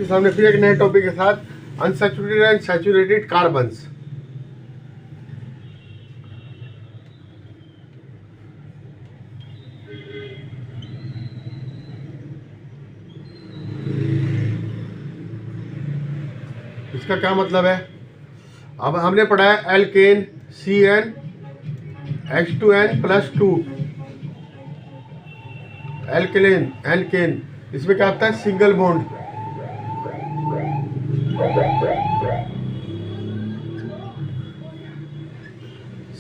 आपके सामने फिर एक नए टॉपिक के साथ अनसैचुरेटेड एंड सैचुरेटेड कार्बन्स। इसका क्या मतलब है? अब हमने पढ़ा है एल्केन CnH2n+2 एल्केन, इसमें क्या आता है? Single bond.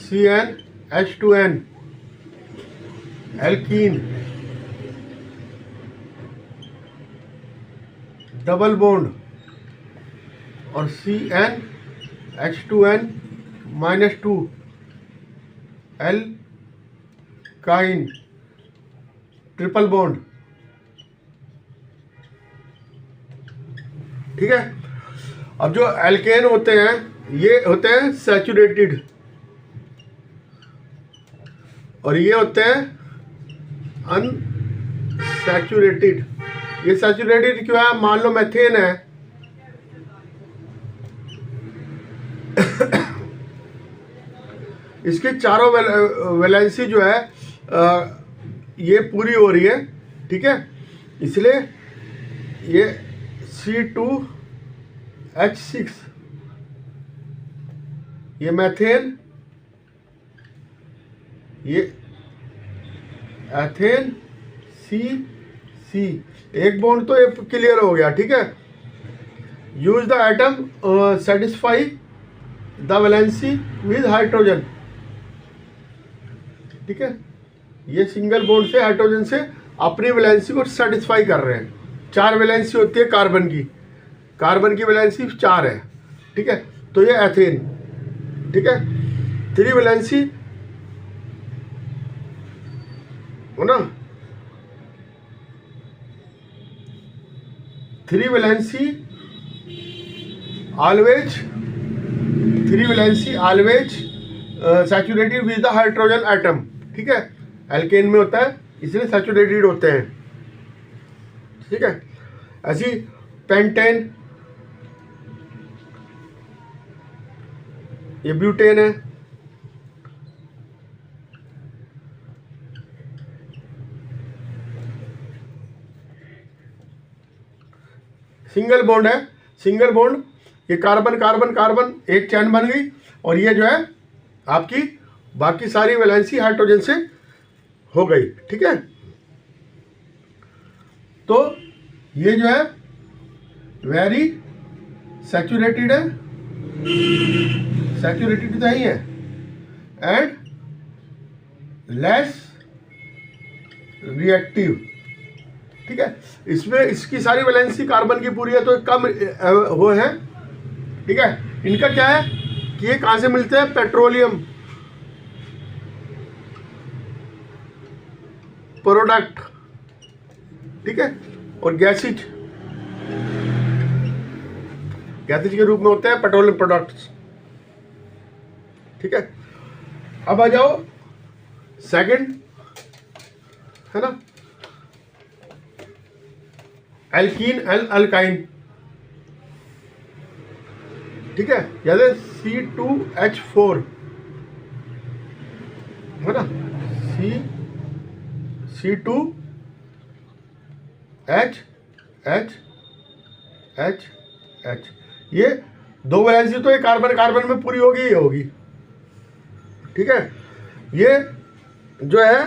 CnH2n alkene, double bond. और CnH2n-2 एल्काइन, ट्रिपल बॉन्ड। ठीक है। अब जो एल्केन होते हैं ये होते हैं सैचुरेटेड, और ये होते हैं अनसैचुरेटेड। ये सैचुरेटेड क्यों है? मान लो मेथेन है, इसके चारों वैलेंसी जो है ये पूरी हो रही है। ठीक है, इसलिए ये C2H6, ये मेथेन, ये एथेन C एक बॉन्ड तो ये क्लियर हो गया। ठीक है। Use the atom satisfy the valency with hydrogen. ठीक है, ये सिंगल बॉन्ड से हाइड्रोजन से अपनी वैलेंसी को सेटिस्फाई कर रहे हैं। 4 वैलेंसी होती है कार्बन की वैलेंसी 4 है। ठीक है, तो ये एथेन। ठीक है, 3 वैलेंसी हो ना, 3 valency always saturated with the hydrogen atom. ठीक है, एल्केन में होता है इसलिए सैचुरेटेड होते हैं। ठीक है, ऐसी पेंटेन, ये ब्यूटेन है। सिंगल बॉन्ड है, सिंगल बॉन्ड, ये कार्बन कार्बन कार्बन एक चैन बन गई, और ये जो है आपकी बाकी सारी वैलेंसी हाइड्रोजन से हो गई। ठीक है, तो ये जो है वेरी सैचुरेटेड है, सैचुरेटेड तो ही है, एंड लेस रिएक्टिव। ठीक है, इसमें इसकी सारी वैलेंसी कार्बन की पूरी है तो कम वो है। ठीक है, इनका क्या है कि ये कहां से मिलते हैं? Petroleum product. ठीक है, और गैसेज के रूप में होते हैं पेट्रोलियम प्रोडक्ट्स। ठीक है, अब आ जाओ सेकंड, है ना, एल्कीन अल्काइन। ठीक है, जैसे C2H4 है ना, C2H, ये 2 वैलेंसी तो ये कार्बन कार्बन में पूरी होगी ही होगी। ठीक है, ये जो है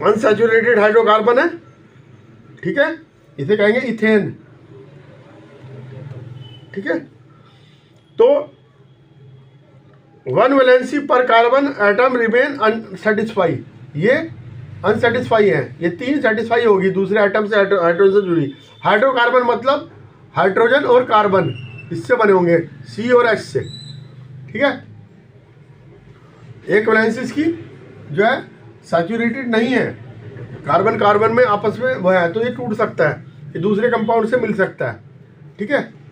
अनसैचुरेटेड हाइड्रोकार्बन है। ठीक है, इसे कहेंगे इथेन। ठीक है, तो 1 वैलेंसी पर कार्बन एटम रिमेन अनसेटिस्फाई, ये अनसेटिस्फाई है। ये 3 सेटिस्फाई होगी दूसरे एटम से, हाइड्रोजन से जुड़ी। हाइड्रोकार्बन मतलब हाइड्रोजन और कार्बन इससे बने होंगे, C और H से। ठीक है, एक वैलेंसी इसकी जो है सैचुरेटेड नहीं है, कार्बन कार्बन में आपस में वह है, तो ये टूट सकता है, ये दूसरे कंपाउंड से मिल सकता है। ठीक है,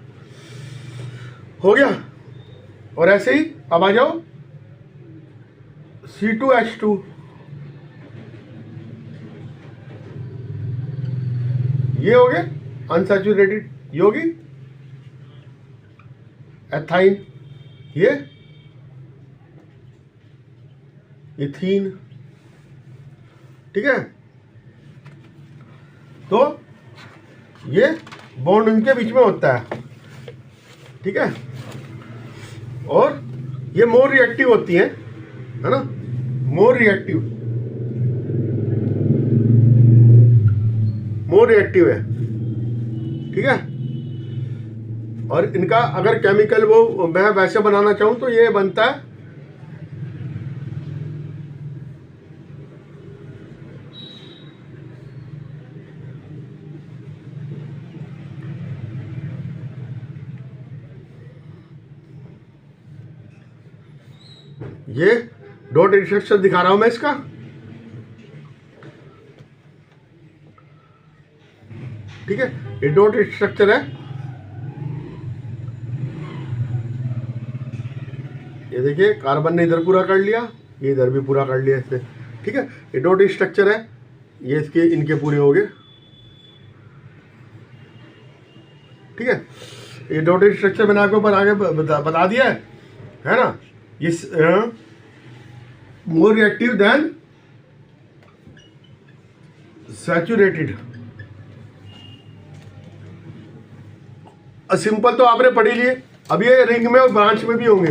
हो गया। और ऐसे ही अब आ जाओ C2H2, ये हो गए अनसैचुरेटेड, ये होगी एथाइन, ये इथीन, ठीक है। तो ये बॉन्ड उनके बीच में होता है, ठीक है। और ये मोर रिएक्टिव होती है ना, मोर रिएक्टिव है, ठीक है। और इनका अगर केमिकल वो मैं वैसे बनाना चाहूं तो ये बनता है ये डॉट स्ट्रक्चर दिखा रहा हूं मैं इसका, ठीक है। ये डॉट स्ट्रक्चर है, ये देखिए कार्बन ने इधर पूरा कर लिया, ये इधर भी पूरा कर लिया इसने, ठीक है। ये डॉट स्ट्रक्चर है, ये इसके इनके पूरे हो गए, ठीक है। ये डॉट स्ट्रक्चर मैंने आपको आगे बता दिया है ना। इस more reactive than saturated. Simple तो आपने पढ़ी लिए, अब ये रिंग में और ब्रांच में भी होंगे,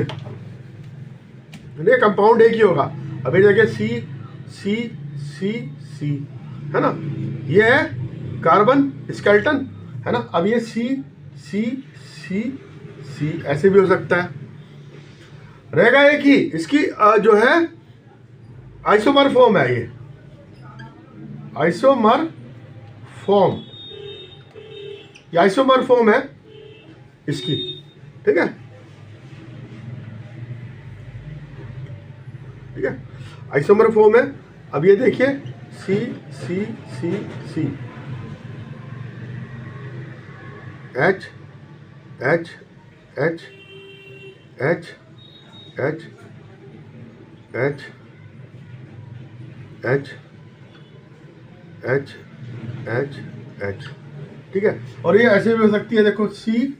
ये कंपाउंड एक ही होगा। अब ये देखिए सी सी सी सी है ना, ये है कार्बन स्केलेटन है ना। अब ये सी सी सी सी ऐसे भी हो सकता है, रहेगा एक ही। इसकी जो है आइसोमर फॉर्म है, ये आइसोमर फॉर्म, ये आइसोमर फॉर्म है इसकी, ठीक है, ठीक है। आइसोमर फॉर्म है। अब ये देखिए C C C C H H H H H H H H H H, ठीक है। और ये ऐसे भी हो सकती है, देखो C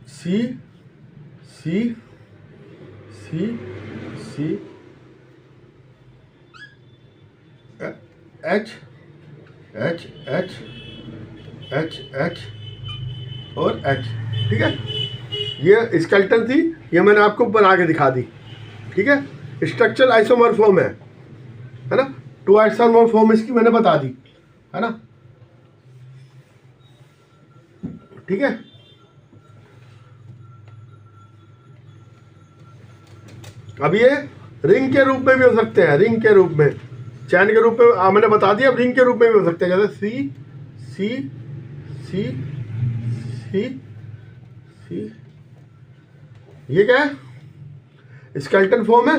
C C C C H H H H H और एच, ठीक है। ये स्केलेटन थी, ये मैंने आपको बना के दिखा दी, ठीक है। स्ट्रक्चरल आइसोमर फॉर्म है ना, 2 आइसोमर फॉर्म इसकी मैंने बता दी है ना, ठीक है। अब ये रिंग के रूप में भी हो सकते हैं, रिंग के रूप में, चैन के रूप में मैंने बता दिया। अब रिंग के रूप में भी हो सकते हैं, जैसे सी सी सी सी सी, ये क्या है, स्केलेटन फॉर्म है।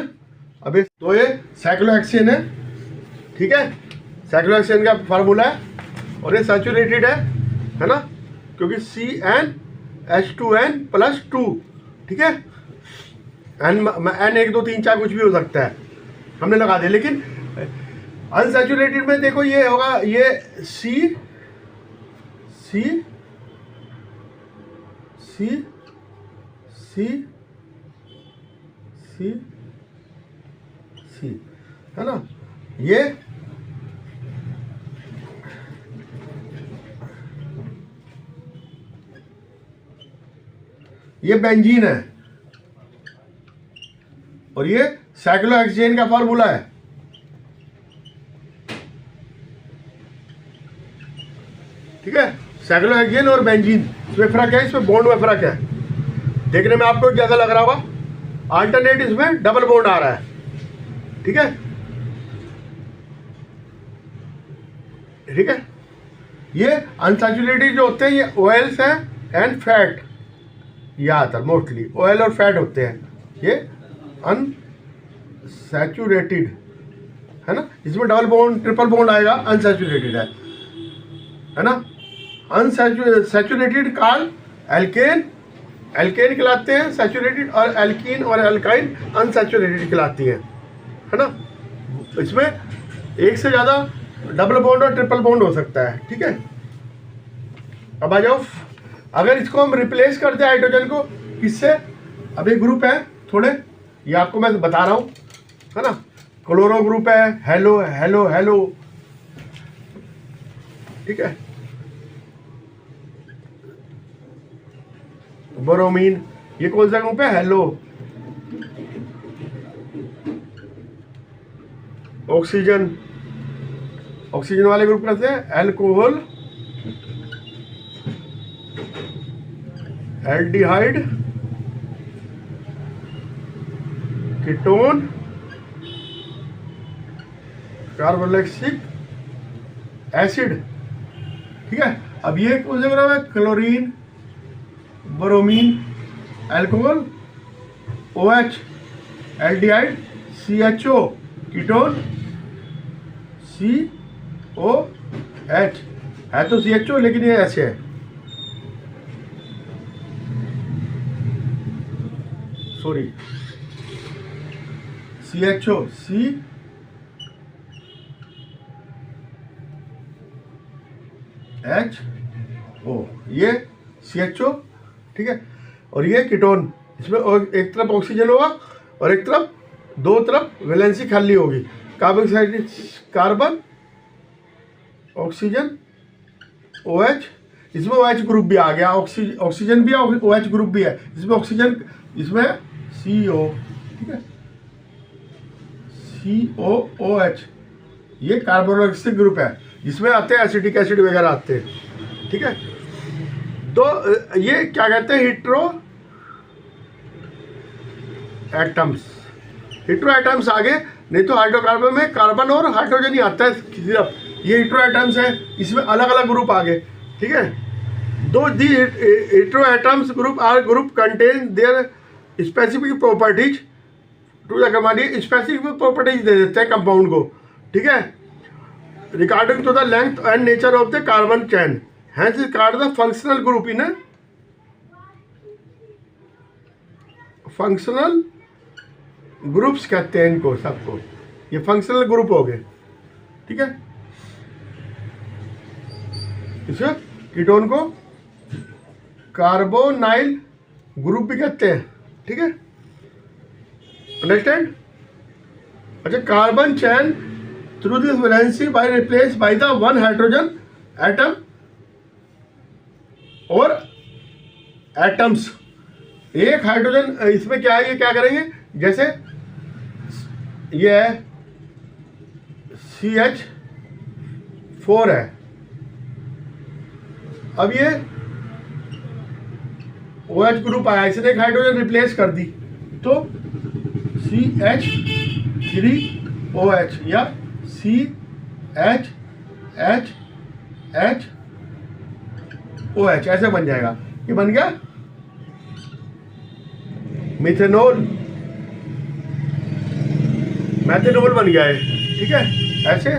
अब तो ये साइक्लोहेक्सेन है, ठीक है, साइक्लोहेक्सेन का फार्मूला है। और ये सैचुरेटेड है ना, क्योंकि CnH2n+2, ठीक है। एन 1 2 3 4 कुछ भी हो सकता है, हमने लगा दिया। लेकिन अनसैचुरेटेड में देखो ये होगा, ये सी सी सी सी सी सी है ना, ये बेंजीन है। और ये साइक्लोहेक्सेन का फार्मूला है, ठीक है। साइक्लोहेक्सेन और बेंजीन, इसमें फर्क है, इसमें बॉन्ड में फर्क है। देखने में आपको कैसा लग रहा होगा, अल्टरनेट इसमें डबल बॉन्ड आ रहा है, ठीक है, ठीक है। ये अनसैचुरेटेड जो होते हैं ये ऑयल्स हैं एंड फैट, ज़्यादातर मोस्टली ऑयल और फैट होते हैं। ये अनसैचुरेटेड है ना, इसमें डबल बॉन्ड ट्रिपल बॉन्ड आएगा, अनसैचुरेटेड है ना। अनसैचुरेटेड कार्ब एल्केन, एल्केन कहलाते हैं सैचुरेटेड, और एल्कीन और एल्काइन अनसैचुरेटेड कहलाती हैं, है ना। इसमें एक से ज़्यादा डबल बॉन्ड और ट्रिपल बॉन्ड हो सकता है, ठीक है। अब आ जाओ, अगर इसको हम रिप्लेस करते हैं हाइड्रोजन को किससे, अब एक ग्रुप है थोड़े, ये आपको मैं बता रहा हूँ, है ना, क्लोरो ग्रुप है, हेलो हेलो हेलो, ठीक है, ब्रोमीन, ये कौन सा ग्रुप है, हेलो, ऑक्सीजन, ऑक्सीजन वाले ग्रुप कैसे हैं, alcohol, aldehyde, ketone, carboxylic acid, ठीक है। अब ये कौन सा ग्रुप है, chlorine, bromine, alcohol, OH, aldehyde, CHO, ketone, COH, है तो CHO लेकिन ये ऐसे है, सॉरी, CHO, CHO, ये CHO, ठीक है, और ये कीटोन, इसमें एक तरफ ऑक्सीजन होगा और एक तरफ, दो तरफ वैलेंसी खाली होगी, कार्बन, कार्बन, ऑक्सीजन, OH, इसमें OH ग्रुप भी आ गया, ऑक्सीजन भी है, OH ग्रुप भी है, इसमें ऑक्सीजन, इसमें CO, ठीक है, COOH, ये कार्बोक्सिलिक ग्रुप है, जिसमें आते हैं एसिटिक एसिड वगैरह आते हैं, ठीक है। तो ये क्या कहते हैं, हिट्रो एटम्स, हिट्रो एटम्स आगे, नहीं तो हाइड्रोकार्बन में कार्बन और हाइड्रोजन ही आता है सिर्फ, ये हिट्रो एटम्स है, इसमें अलग अलग ग्रुप आ गए, ठीक है। दो the hetero atoms group or group contain their specific properties to the compound, specific properties दे देते हैं कंपाउंड को, ठीक है, regarding to the length and nature of the carbon chain, hence is called the functional group इन functional groups कहते हैं इनको सबको, ये फंक्शनल ग्रुप हो गए, ठीक है। इसे कीटोन को कार्बोनाइल ग्रुप भी कहते हैं, ठीक है, अंडरस्टैंड। अच्छा, carbon chain through this valency by replace by the one hydrogen atom और एटम्स, एक हाइड्रोजन, इसमें क्या है, ये क्या करेंगे, जैसे ये है CH4 है, अब ये OH ग्रुप आया, इसने एक हाइड्रोजन रिप्लेस कर दी, तो CH3OH या CHHOH ऐसे बन जाएगा, ये बन गया मिथेनॉल, मैथेनॉल बन गया है, ठीक है। ऐसे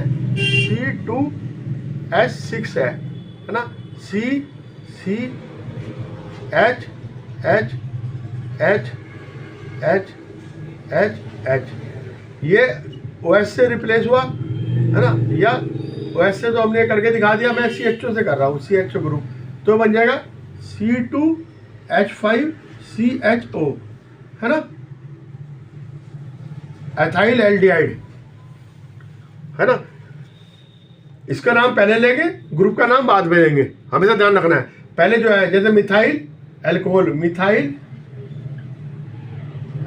C2H6 है ना, CHHHHH, ये OH से रिप्लेस हुआ है ना, या OH से तो हमने करके दिखा दिया, मैं CHO से कर रहा हूँ, CHO ग्रुप, तो बन जाएगा C2H5CHO, है ना, एथाइल एल्डिहाइड, है ना। इसका नाम पहले लेंगे, ग्रुप का नाम बाद में लेंगे, हमेशा ध्यान रखना है। पहले जो है जैसे मिथाइल एल्कोहल, मिथाइल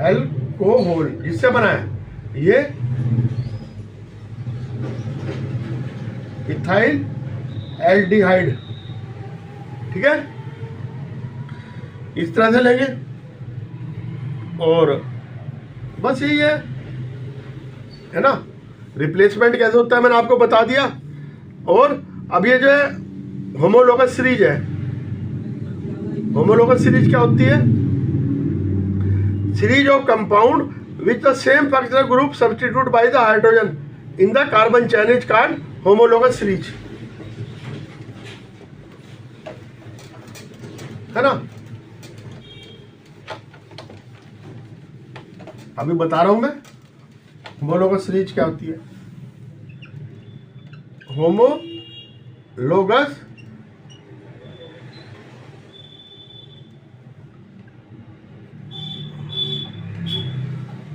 एल्कोहल जिससे बना है, ये इथाइल एल्डिहाइड, ठीक है, इस तरह से लेंगे। और बस यही है ना, रिप्लेसमेंट कैसे होता है मैंने आपको बता दिया। और अब ये जो है होमोलोगस सीरीज है, होमोलोगस सीरीज क्या होती है, series of compound with the same functional group substitute by the hydrogen in the carbon chain is called homologous series, है ना। अभी बता रहा हूं मैं होमोलोगस सीरीज क्या होती है। होमोलोगस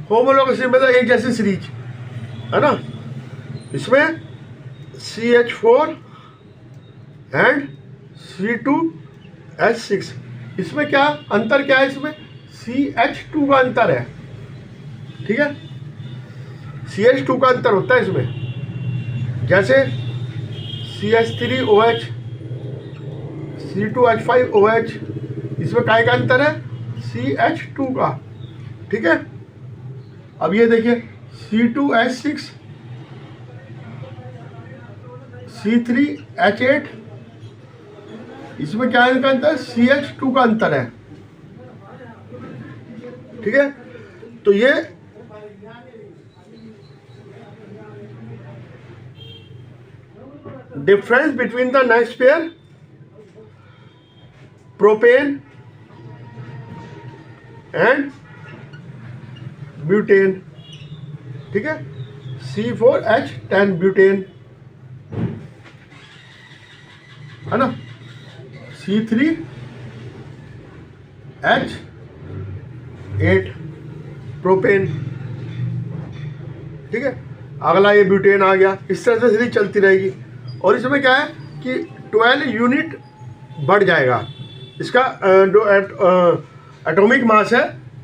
होमोलोगस मतलब एक जैसी सीरीज है ना। इसमें CH4 एंड C2H6, इसमें क्या अंतर क्या है, इसमें CH2 का अंतर है, ठीक है। CH2 का अंतर होता है इसमें, जैसे CH3OH, C2H5OH, इसमें काय का अंतर है, CH2 का, ठीक है। अब ये देखिए C2H6, C3H8, इसमें क्या इनका अंतर है, CH2 का अंतर है, ठीक है। तो ये difference between the next pair propane and butane, ठीक है। C4H10 ब्यूटेन है ना, C3H8 प्रोपेन, ठीक है। अगला ये ब्यूटेन आ गया। इस तरह से सीरीज चलती रहेगी। और इसमें क्या है कि 12 यूनिट बढ़ जाएगा, इसका जो एटॉमिक मास है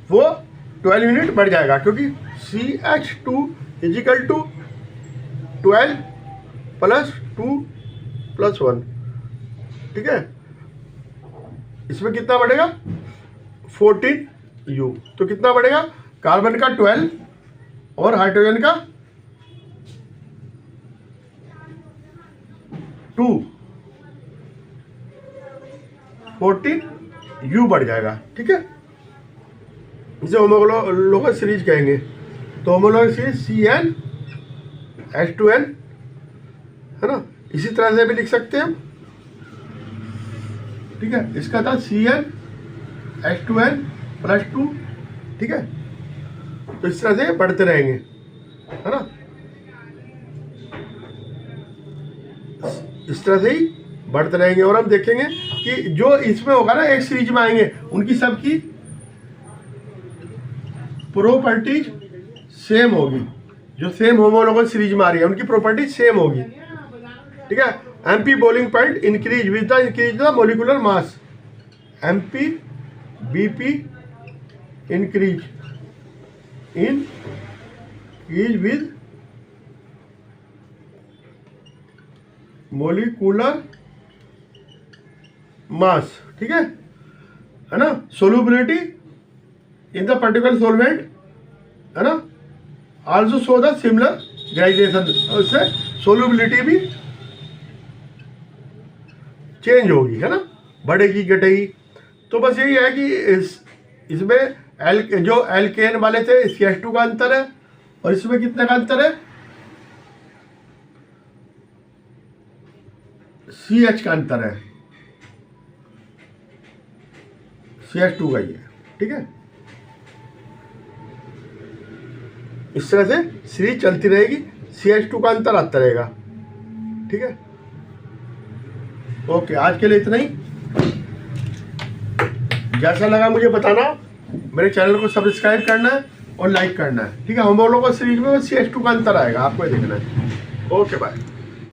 वो 12 यूनिट बढ़ जाएगा, क्योंकि CH2 इजिकल टू 12 + 2 + 1, ठीक है। इसमें कितना बढ़ेगा, 14U। तो कितना बढ़ेगा, कार्बन का 12 और हाइड्रोजन का 2, 14U बढ़ जाएगा, ठीक है। इसे होमोलोगस सीरीज कहेंगे। तो होमोलोगस सीरीज CnH2n है ना, इसी तरह से भी लिख सकते हैं हम, ठीक है। इसका था CnH2n + 2, ठीक है। तो इस तरह से बढ़ते रहेंगे, है ना, इस तरह से ही बढ़ते रहेंगे। और हम देखेंगे कि जो इसमें होगा ना, एक सीरीज में आएंगे, उनकी सबकी प्रॉपर्टीज सेम होगी। जो सेम होमोलोगस सीरीज में आ रही है उनकी प्रॉपर्टी सेम होगी, ठीक है। MP boiling point increase with the increase the molecular mass, MP BP increase with molecular mass, ठीक है ना। Solubility in the particular solvent, है ना, also show the similar graduation, उससे सोल्युबिलिटी भी चेंज होगी, है ना, बढ़ेगी घटेगी। तो बस यही है कि इसमें जो एल्केन वाले थे CH2 का अंतर है, और इसमें कितने का अंतर है, CH का अंतर है, CH2 का ही है, ठीक है। इस तरह से सीरीज चलती रहेगी, CH2 का अंतर आता रहेगा, ठीक है। ओके, आज के लिए इतना ही। जैसा लगा मुझे बताना, मेरे चैनल को सब्सक्राइब करना है और लाइक करना है, ठीक है। होमोलोगस सीरीज में CH2 का अंतर आएगा, आपको देखना है। Okay, bye.